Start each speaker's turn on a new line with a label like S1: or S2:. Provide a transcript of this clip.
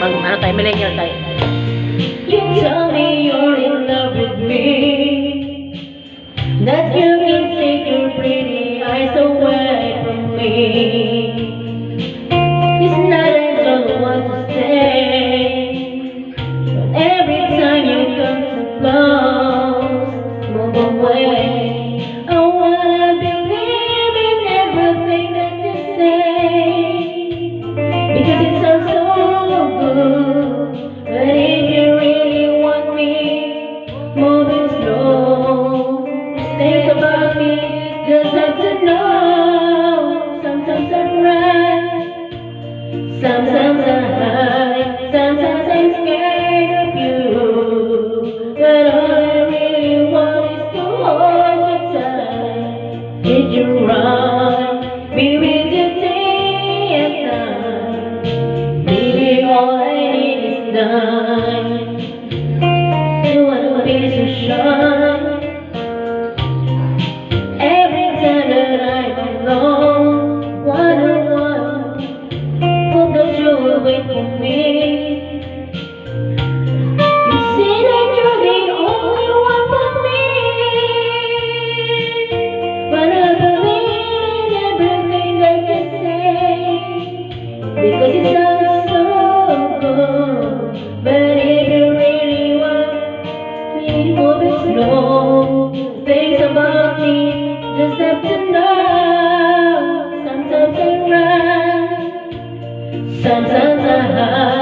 S1: Pag ano tayo, millennial tayo.
S2: You tell me you're in love with me, that you can take your pretty eyes away from me. It's not I don't want to stay, but every time you come too close, move away. I wanna believe in everything that you say, because it sounds so good. But if you really want me, move it slow. Think about me, just have to know. Sometimes I'm right, sometimes I'm high, sometimes I'm scared of you. But all I really want is to hold you tight. Did you run? Be with you day and night. Maybe all I need is time. You wanna be so shy. Every time that I'm alone, one-on-one, hope that you will wait for me. You say that you're the only one for me, but I believe in everything that you say, because it sounds so good. But if you really want me, move it slow. Things about me, just have to know. Sometimes I'm right, sometimes I'm high.